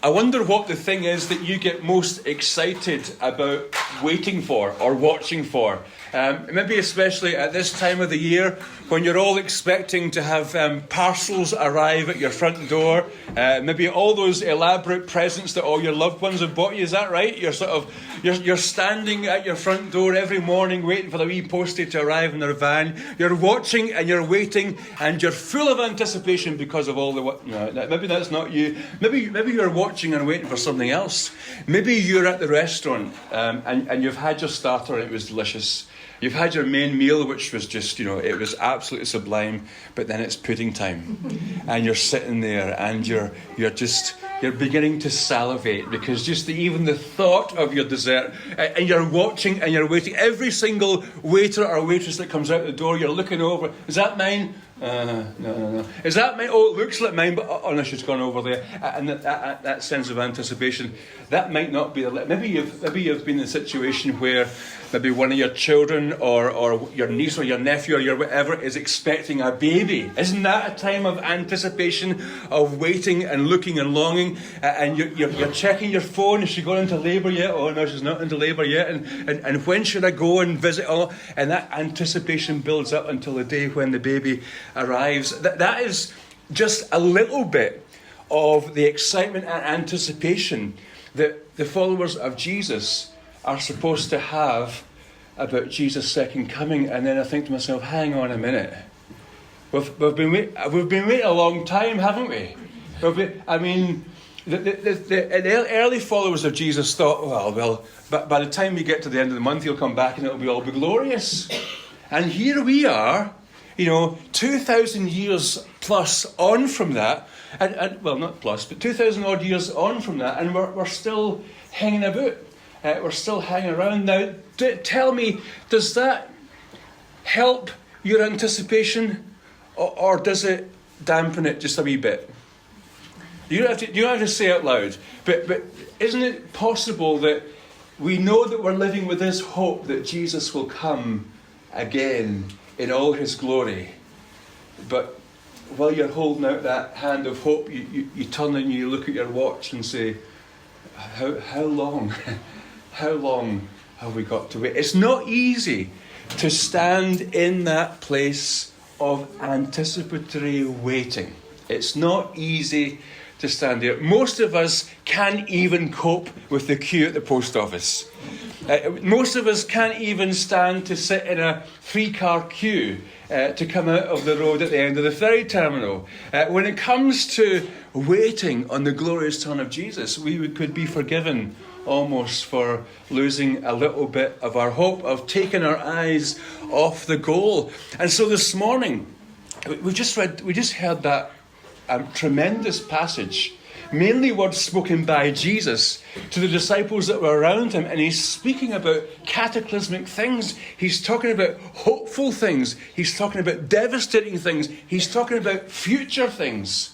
I wonder what the thing is that you get most excited about waiting for or watching for. Maybe especially at this time of the year when you're all expecting to have parcels arrive at your front door. Maybe all those elaborate presents that all your loved ones have bought you. Is that right? You're standing at your front door every morning waiting for the wee postie to arrive in their van. You're watching and you're waiting and you're full of anticipation because of all the... No, maybe that's not you. Maybe you're watching and waiting for something else. Maybe you're at the restaurant and you've had your starter and it was delicious. You've had your main meal, which was just, it was absolutely sublime, but then it's pudding time. And you're sitting there and you're beginning to salivate because just even the thought of your dessert, and you're watching and you're waiting. Every single waiter or waitress that comes out the door, you're looking over. Is that mine? No. Is that mine? Oh, it looks like mine, but no, she's gone over there. And that sense of anticipation, that might not be maybe you've been in a situation where maybe one of your children or your niece or your nephew or your whatever is expecting a baby. Isn't that a time of anticipation, of waiting and looking and longing? And you're checking your phone. Is she going into labour yet? Oh no, she's not into labour yet. And when should I go and visit? Oh, and that anticipation builds up until the day when the baby arrives. That is just a little bit of the excitement and anticipation that the followers of Jesus are supposed to have about Jesus' second coming. And then I think to myself, hang on a minute. We've been waiting a long time, haven't we? The early followers of Jesus thought, well, but by the time we get to the end of the month, he'll come back and it'll all be glorious. And here we are, 2,000 years plus on from that, and well, not plus, but 2,000 odd years on from that, and we're still hanging about. We're still hanging around. Now, tell me, does that help your anticipation, or does it dampen it just a wee bit? You don't have to say out loud, but isn't it possible that we know that we're living with this hope that Jesus will come again in all his glory, but while you're holding out that hand of hope, you turn and you look at your watch and say, how long? How long have we got to wait? It's not easy to stand in that place of anticipatory waiting. It's not easy to stand there. Most of us can't even cope with the queue at the post office. Most of us can't even stand to sit in a 3-car queue to come out of the road at the end of the ferry terminal. When it comes to waiting on the glorious turn of Jesus, we could be forgiven almost for losing a little bit of our hope, of taking our eyes off the goal. And so this morning, we just heard that tremendous passage, mainly words spoken by Jesus to the disciples that were around him, and he's speaking about cataclysmic things. He's talking about hopeful things. He's talking about devastating things. He's talking about future things.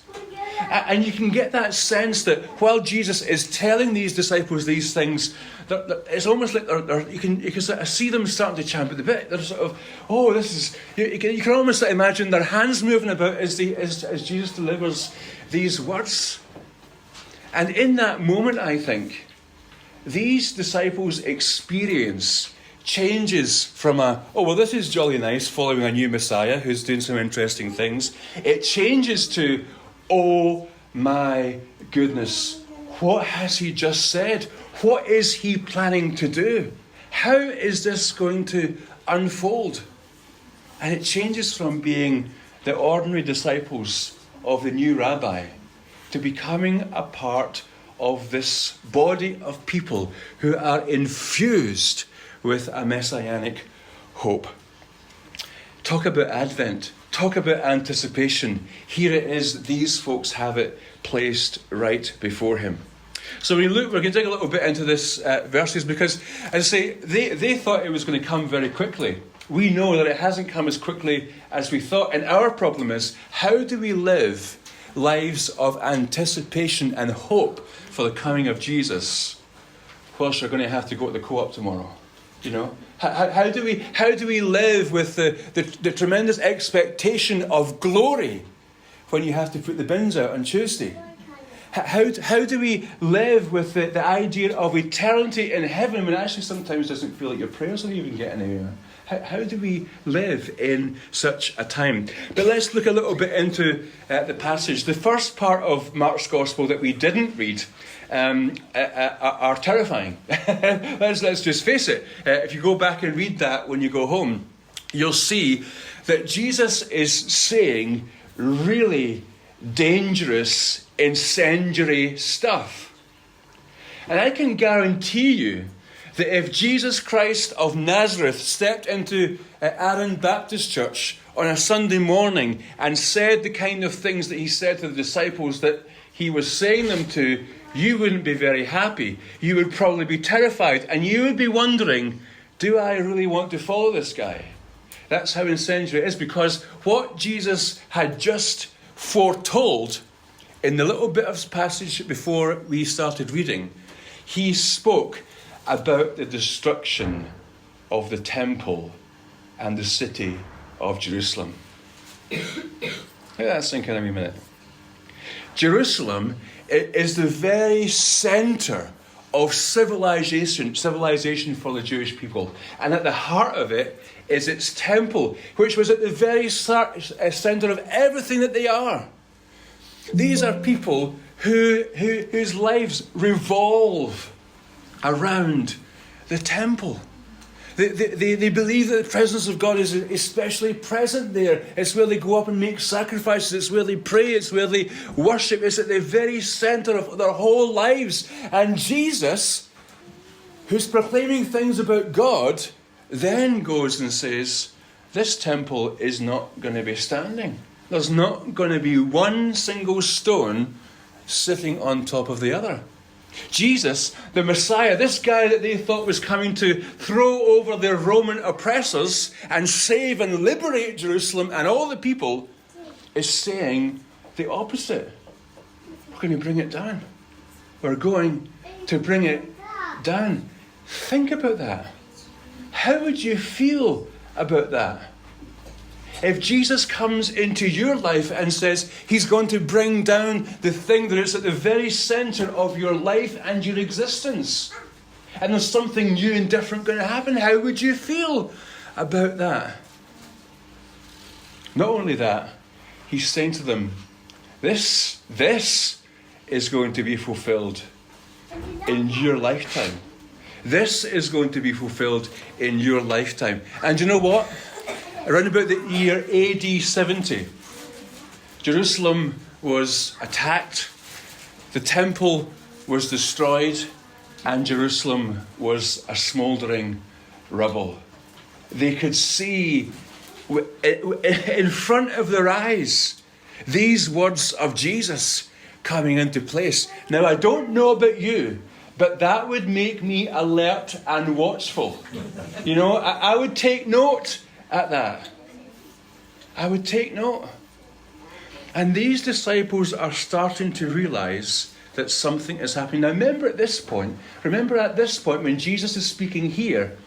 And you can get that sense that while Jesus is telling these disciples these things, it's almost like you can sort of see them starting to champ at the bit. They're sort of, this is... You can almost imagine their hands moving about as Jesus delivers these words. And in that moment, I think, these disciples' experience changes from this is jolly nice, following a new Messiah who's doing some interesting things. It changes to, oh my goodness, what has he just said? What is he planning to do? How is this going to unfold? And it changes from being the ordinary disciples of the new rabbi to becoming a part of this body of people who are infused with a messianic hope. Talk about Advent. Talk about anticipation. Here it is. These folks have it placed right before him. So we're going to dig a little bit into this verses because, as I say, they thought it was going to come very quickly. We know that it hasn't come as quickly as we thought. And our problem is, how do we live lives of anticipation and hope for the coming of Jesus whilst you're going to have to go to the co-op tomorrow? How do we live with the tremendous expectation of glory when you have to put the bins out on Tuesday? How do we live with the idea of eternity in heaven when it actually sometimes doesn't feel like your prayers are even getting anywhere? How do we live in such a time? But let's look a little bit into the passage. The first part of Mark's Gospel that we didn't read are terrifying. let's just face it. If you go back and read that when you go home, you'll see that Jesus is saying really dangerous, incendiary stuff. And I can guarantee you that if Jesus Christ of Nazareth stepped into Arran Baptist Church on a Sunday morning and said the kind of things that he said to the disciples that he was saying them to, you wouldn't be very happy. You would probably be terrified, and you would be wondering, do I really want to follow this guy? That's how incendiary it is, because what Jesus had just foretold in the little bit of passage before we started reading, he spoke about the destruction of the temple and the city of Jerusalem. Let that sink in a wee minute. Jerusalem is the very centre of civilization for the Jewish people. And at the heart of it is its temple, which was at the very centre of everything that they are. These are people whose lives revolve around the temple. They believe that the presence of God is especially present there. It's where they go up and make sacrifices. It's where they pray. It's where they worship. It's at the very centre of their whole lives. And Jesus, who's proclaiming things about God, then goes and says, this temple is not going to be standing. There's not going to be one single stone sitting on top of the other. Jesus, the Messiah, this guy that they thought was coming to throw over their Roman oppressors and save and liberate Jerusalem and all the people, is saying the opposite. We're going to bring it down. We're going to bring it down. Think about that. How would you feel about that? If Jesus comes into your life and says he's going to bring down the thing that is at the very centre of your life and your existence, and there's something new and different going to happen, how would you feel about that? Not only that, he's saying to them, this is going to be fulfilled in your lifetime. This is going to be fulfilled in your lifetime. And you know what? Around about the year AD 70, Jerusalem was attacked, the temple was destroyed, and Jerusalem was a smouldering rubble. They could see in front of their eyes these words of Jesus coming into place. Now, I don't know about you, but that would make me alert and watchful. You know, I would take note at that. I would take note. And these disciples are starting to realise that something is happening. Now remember at this point when Jesus is speaking here,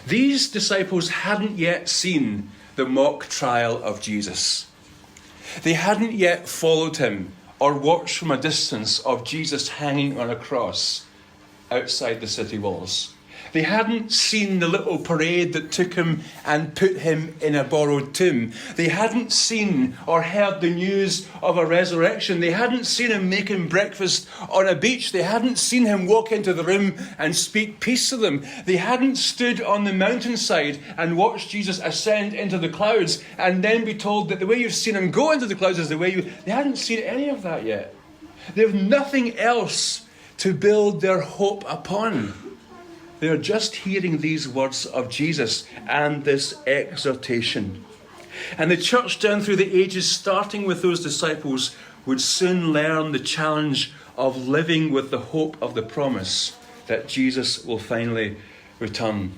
these disciples hadn't yet seen the mock trial of Jesus. They hadn't yet followed him or watched from a distance of Jesus hanging on a cross outside the city walls. They hadn't seen the little parade that took him and put him in a borrowed tomb. They hadn't seen or heard the news of a resurrection. They hadn't seen him making breakfast on a beach. They hadn't seen him walk into the room and speak peace to them. They hadn't stood on the mountainside and watched Jesus ascend into the clouds and then be told that the way you've seen him go into the clouds is the way you... They hadn't seen any of that yet. They have nothing else to build their hope upon. They are just hearing these words of Jesus and this exhortation. And the church down through the ages, starting with those disciples, would soon learn the challenge of living with the hope of the promise that Jesus will finally return.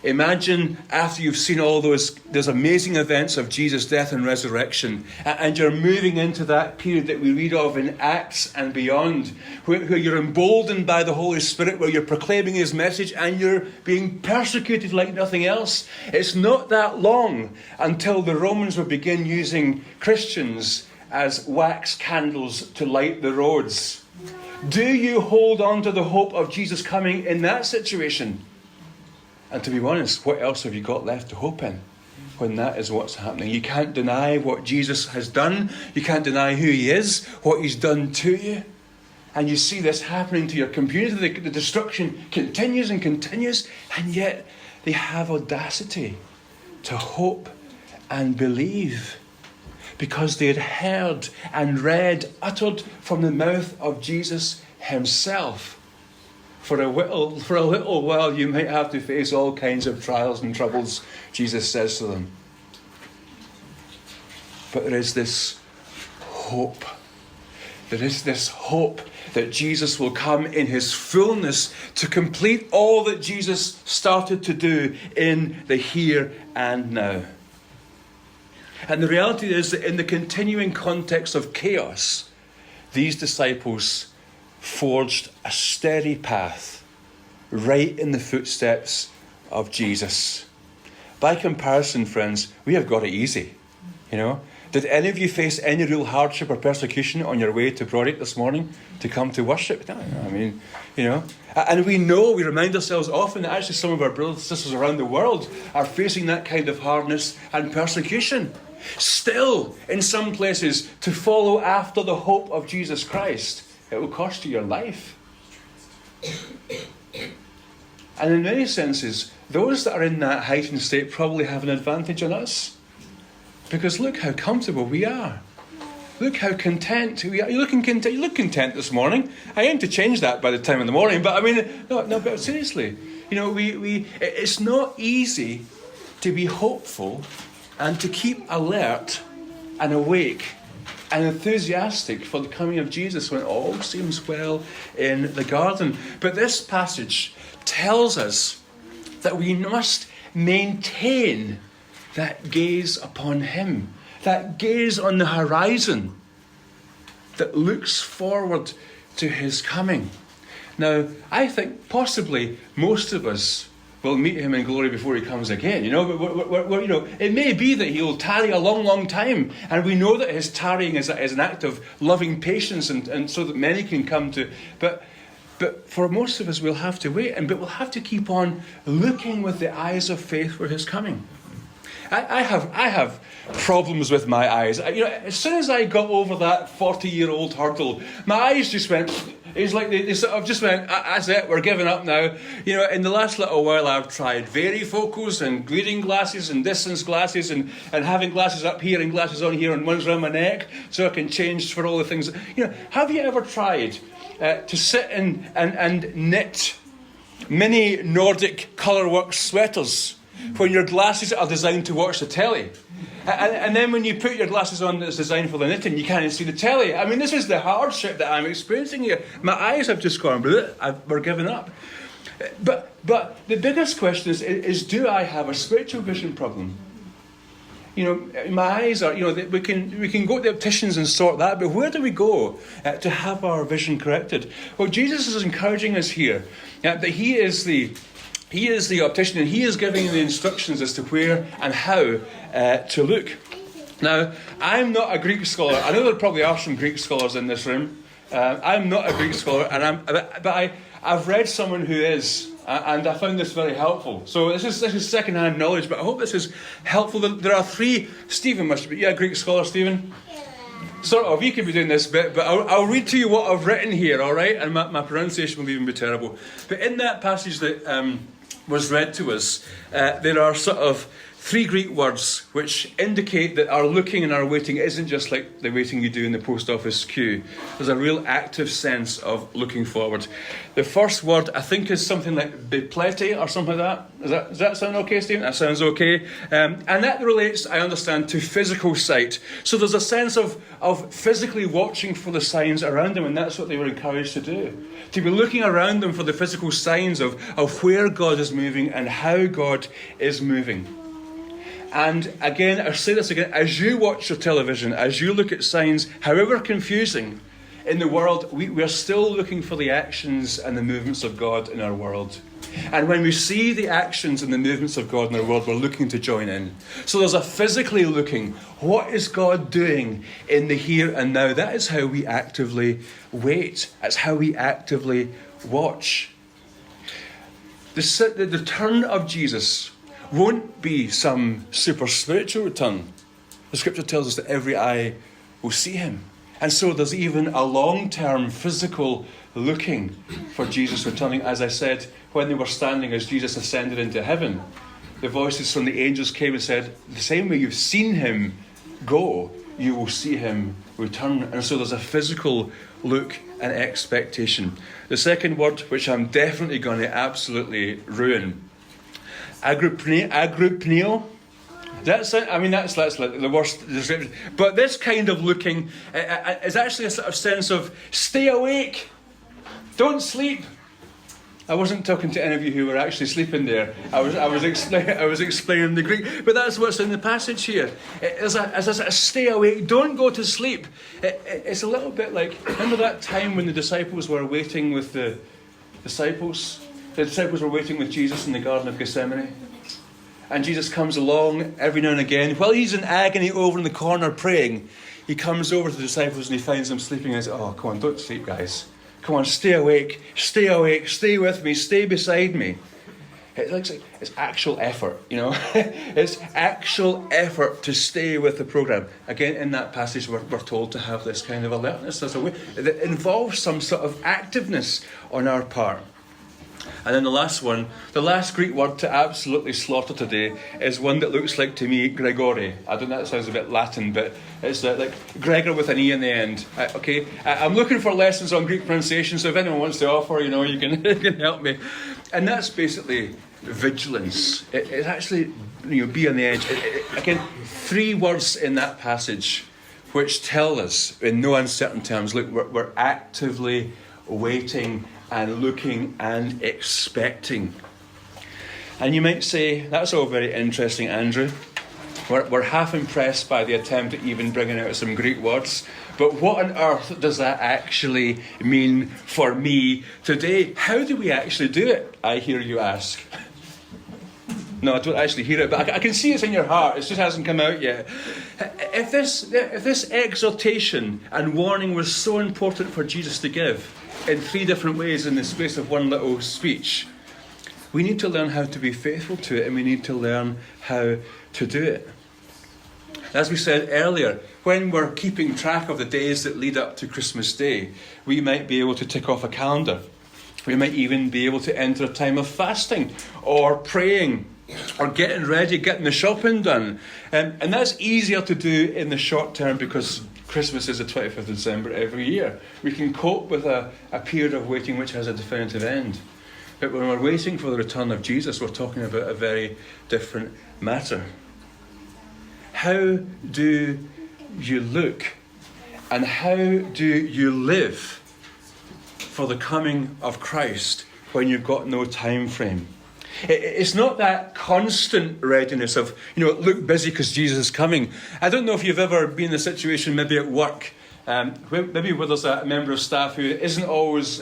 Imagine after you've seen all those amazing events of Jesus' death and resurrection, and you're moving into that period that we read of in Acts and beyond, where you're emboldened by the Holy Spirit, where you're proclaiming his message and you're being persecuted like nothing else. It's not that long until the Romans will begin using Christians as wax candles to light the roads? Do you hold on to the hope of Jesus coming in that situation? And to be honest, what else have you got left to hope in when that is what's happening? You can't deny what Jesus has done. You can't deny who he is, what he's done to you. And you see this happening to your community. The destruction continues and continues. And yet they have audacity to hope and believe, because they had heard and read, uttered from the mouth of Jesus himself. For a little while you might have to face all kinds of trials and troubles, Jesus says to them. But there is this hope. There is this hope that Jesus will come in his fullness to complete all that Jesus started to do in the here and now. And the reality is that in the continuing context of chaos, these disciples forged a steady path right in the footsteps of Jesus. By comparison, friends, we have got it easy. You know, did any of you face any real hardship or persecution on your way to Brodick this morning to come to worship? No, I mean, you know, and we remind ourselves often that actually some of our brothers and sisters around the world are facing that kind of hardness and persecution. Still, in some places, to follow after the hope of Jesus Christ, it will cost you your life. And in many senses, those that are in that heightened state probably have an advantage on us. Because look how comfortable we are. Look how content we are. You look content this morning. I aim to change that by the time in the morning. But I mean, no. But seriously, you know, it's not easy to be hopeful and to keep alert and awake and enthusiastic for the coming of Jesus when all seems well in the garden. But this passage tells us that we must maintain that gaze upon him, that gaze on the horizon that looks forward to his coming. Now, I think possibly most of us will meet him in glory before he comes again. You know, you know, it may be that he'll tarry a long, long time, and we know that his tarrying is an act of loving patience, and so that many can come to. But for most of us, we'll have to wait, but we'll have to keep on looking with the eyes of faith for his coming. I have problems with my eyes. You know, as soon as I got over that 40-year-old hurdle, my eyes just went. It's like they sort of just went, that's it, we're giving up now. You know, in the last little while, I've tried varifocals and reading glasses and distance glasses and having glasses up here and glasses on here and ones around my neck so I can change for all the things. You know, have you ever tried to sit and knit mini Nordic colourwork sweaters when your glasses are designed to watch the telly? And then when you put your glasses on that's designed for the knitting, you can't see the telly. I mean, this is the hardship that I'm experiencing here. My eyes have just gone, we're giving up. But the biggest question is do I have a spiritual vision problem? You know, my eyes are, you know, we can go to the opticians and sort that, but where do we go to have our vision corrected? Well, Jesus is encouraging us here that he is the optician, and he is giving the instructions as to where and how to look. Now, I'm not a Greek scholar. I know there probably are some Greek scholars in this room. I'm not a Greek scholar, but I've read someone who is, and I found this very helpful. So this is second-hand knowledge, but I hope this is helpful. There are three. Stephen must be, a Greek scholar, Stephen? Sort of, you could be doing this bit, but I'll read to you what I've written here, all right? And my pronunciation will even be terrible. But in that passage that was read to us, there are sort of three Greek words which indicate that our looking and our waiting isn't just like the waiting you do in the post office queue. There's a real active sense of looking forward. The first word, I think, is something like biplete or something like that. Does that sound okay, Stephen? That sounds okay. And that relates, I understand, to physical sight. So there's a sense of physically watching for the signs around them, and that's what they were encouraged to do. To be looking around them for the physical signs of where God is moving and how God is moving. And again, I'll say this again, as you watch your television, as you look at signs, however confusing in the world, we are still looking for the actions and the movements of God in our world. And when we see the actions and the movements of God in our world, we're looking to join in. So there's a physically looking, what is God doing in the here and now? That is how we actively wait. That's how we actively watch. The return of Jesus won't be some super spiritual return. The scripture tells us that every eye will see him. And so there's even a long-term physical looking for Jesus returning. As I said, when they were standing as Jesus ascended into heaven, the voices from the angels came and said, the same way you've seen him go, you will see him return. And so there's a physical look and expectation. The second word, which I'm definitely going to absolutely ruin, agrupneo. That's it. I mean, that's like the worst description. But this kind of looking is actually a sort of sense of stay awake, don't sleep. I wasn't talking to any of you who were actually sleeping there. I was explaining the Greek, but that's what's in the passage here. As a stay awake, don't go to sleep. It's a little bit like, remember that time when the disciples were waiting with the disciples? The disciples were waiting with Jesus in the Garden of Gethsemane. And Jesus comes along every now and again. While he's in agony over in the corner praying, he comes over to the disciples and he finds them sleeping and says, oh, come on, don't sleep, guys. Come on, stay awake, stay with me, stay beside me. It's actual effort, you know. It's actual effort to stay with the programme. Again, in that passage, we're told to have this kind of alertness. There's a way that involves some sort of activeness on our part. And then the last one, the last Greek word to absolutely slaughter today is one that looks like, to me, Gregore. I don't know, that sounds a bit Latin, but it's like Gregor with an E in the end. Okay, I'm looking for lessons on Greek pronunciation, so if anyone wants to offer, you know, you can help me. And that's basically vigilance. It's actually, you know, be on the edge. Again, 3 words in that passage which tell us, in no uncertain terms, look, we're actively waiting and looking and expecting. And you might say, that's all very interesting, Andrew. We're half impressed by the attempt at even bringing out some Greek words. But what on earth does that actually mean for me today? How do we actually do it, I hear you ask? No, I don't actually hear it, but I can see it's in your heart. It just hasn't come out yet. If this exhortation and warning was so important for Jesus to give in 3 different ways in the space of one little speech, we need to learn how to be faithful to it, and we need to learn how to do it. As we said earlier, when we're keeping track of the days that lead up to Christmas Day, we might be able to tick off a calendar. We might even be able to enter a time of fasting or praying or getting ready, getting the shopping done. And that's easier to do in the short term because Christmas is the 25th of December every year. We can cope with a period of waiting which has a definitive end. But when we're waiting for the return of Jesus, we're talking about a very different matter. How do you look and how do you live for the coming of Christ when you've got no time frame? It's not that constant readiness of, you know, look busy because Jesus is coming. I don't know if you've ever been in a situation, maybe at work, maybe where there's a member of staff who isn't always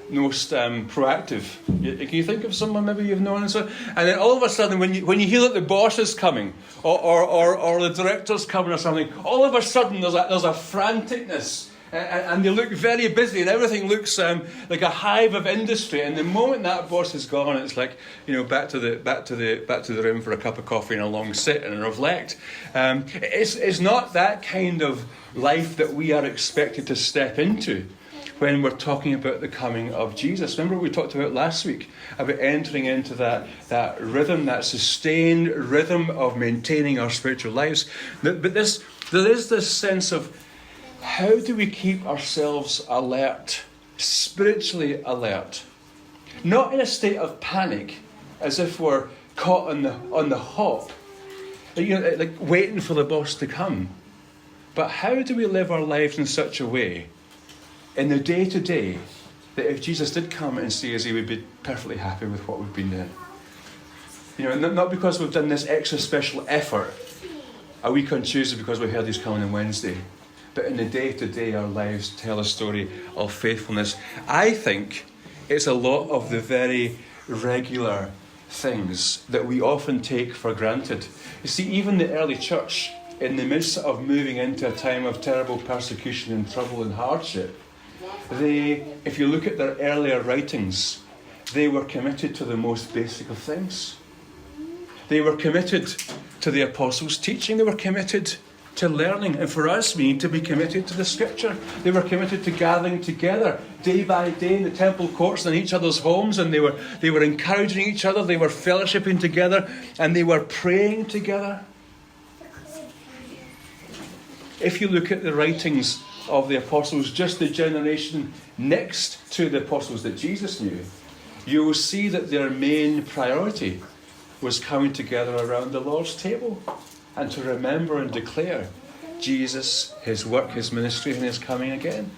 most proactive. Can you think of someone maybe you've known? And then all of a sudden, when you hear that the boss is coming or the director's coming or something, all of a sudden there's a franticness. And they look very busy, and everything looks like a hive of industry. And the moment that boss is gone, it's like, you know, back to the room for a cup of coffee and a long sit and reflect. It's not that kind of life that we are expected to step into when we're talking about the coming of Jesus. Remember what we talked about last week about entering into that rhythm, that sustained rhythm of maintaining our spiritual lives. But there is this sense of, how do we keep ourselves alert, spiritually alert? Not in a state of panic, as if we're caught on the hop, you know, like waiting for the boss to come. But how do we live our lives in such a way, in the day-to-day, that if Jesus did come and see us, he would be perfectly happy with what we've been doing? You know, not because we've done this extra special effort a week on Tuesday because we heard he's coming on Wednesday. But in the day-to-day, our lives tell a story of faithfulness. I think it's a lot of the very regular things that we often take for granted. You see, even the early church, in the midst of moving into a time of terrible persecution and trouble and hardship, if you look at their earlier writings, they were committed to the most basic of things. They were committed to the apostles' teaching. They were committed to learning. And for us, we need to be committed to the scripture. They were committed to gathering together day by day in the temple courts and in each other's homes. And they were encouraging each other. They were fellowshipping together. And they were praying together. If you look at the writings of the apostles, just the generation next to the apostles that Jesus knew, you will see that their main priority was coming together around the Lord's table and to remember and declare Jesus, his work, his ministry, and his coming again.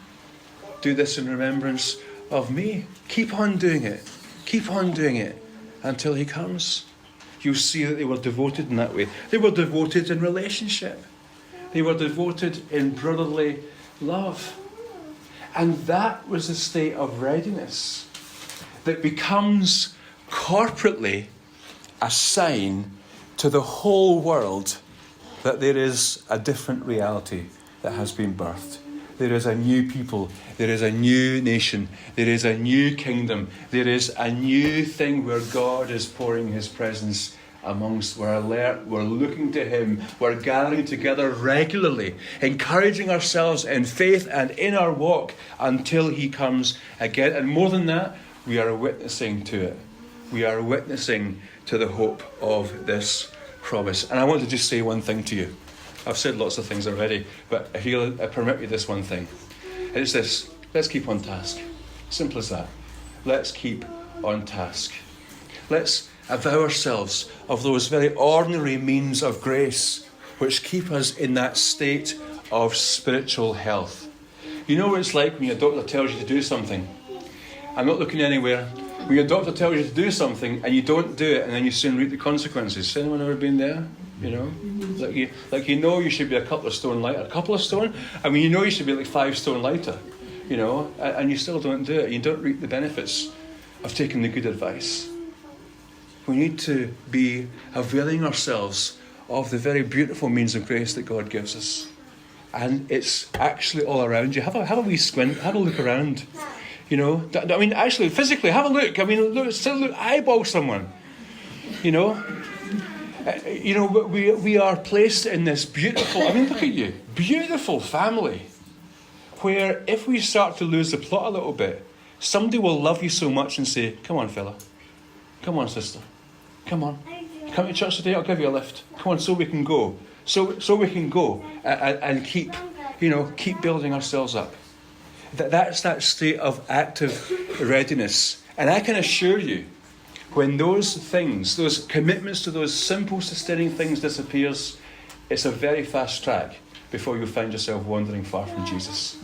Do this in remembrance of me. Keep on doing it. Keep on doing it until he comes. You see that they were devoted in that way. They were devoted in relationship. They were devoted in brotherly love. And that was a state of readiness that becomes corporately a sign to the whole world that there is a different reality that has been birthed. There is a new people. There is a new nation. There is a new kingdom. There is a new thing where God is pouring his presence amongst. We're alert. We're looking to him. We're gathering together regularly, encouraging ourselves in faith and in our walk until he comes again. And more than that, we are witnessing to it. We are witnessing to the hope of this promise. And I want to just say one thing to you. I've said lots of things already, but if you'll permit me this one thing. And it's this: let's keep on task. Simple as that. Let's keep on task. Let's avow ourselves of those very ordinary means of grace which keep us in that state of spiritual health. You know what it's like when your doctor tells you to do something. I'm not looking anywhere. When your doctor tells you to do something and you don't do it, and then you soon reap the consequences. Has anyone ever been there? You know, like you know you should be a couple of stone lighter. A couple of stone? I mean, you know you should be like 5 stone lighter. You know, and you still don't do it. You don't reap the benefits of taking the good advice. We need to be availing ourselves of the very beautiful means of grace that God gives us, and it's actually all around you. Have a wee squint. Have a look around. You know, I mean, actually, physically, have a look. I mean, look, eyeball someone. You know, we are placed in this beautiful. I mean, look at you, beautiful family, where if we start to lose the plot a little bit, somebody will love you so much and say, "Come on, fella. Come on, sister. Come on. Come to church today. I'll give you a lift. Come on, so we can go. So we can go and keep building ourselves up." That's that state of active readiness. And I can assure you, when those things, those commitments to those simple sustaining things disappears, it's a very fast track before you find yourself wandering far from Jesus.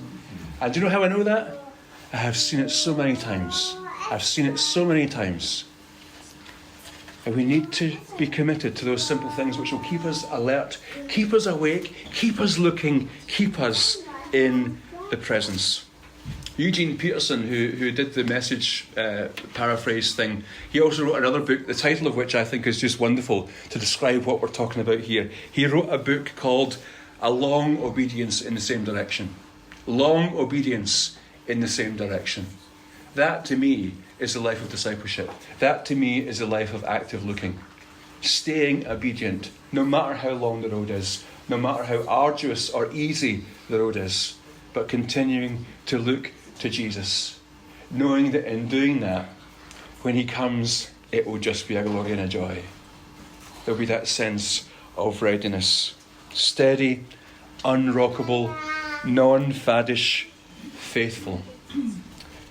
And do you know how I know that? I have seen it so many times. I've seen it so many times. And we need to be committed to those simple things which will keep us alert, keep us awake, keep us looking, keep us in the presence. Eugene Peterson, who did the Message paraphrase thing, he also wrote another book, the title of which I think is just wonderful to describe what we're talking about here. He wrote a book called A Long Obedience in the Same Direction. Long obedience in the same direction. That to me is the life of discipleship. That to me is the life of active looking. Staying obedient, no matter how long the road is, no matter how arduous or easy the road is, but continuing to look to Jesus, knowing that in doing that, when he comes, it will just be a glory and a joy. There'll be that sense of readiness. Steady, unrockable, non-faddish, faithful. You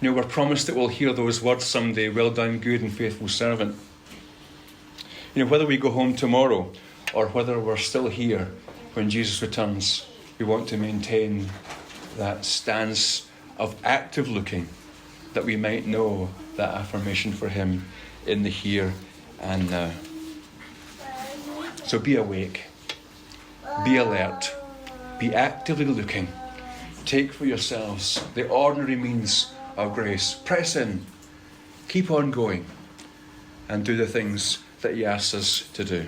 know, we're promised that we'll hear those words someday, "Well done, good and faithful servant." You know, whether we go home tomorrow or whether we're still here when Jesus returns, we want to maintain that stance of active looking, that we might know that affirmation for him in the here and now. So be awake, be alert, be actively looking. Take for yourselves the ordinary means of grace. Press in, keep on going, and do the things that he asks us to do.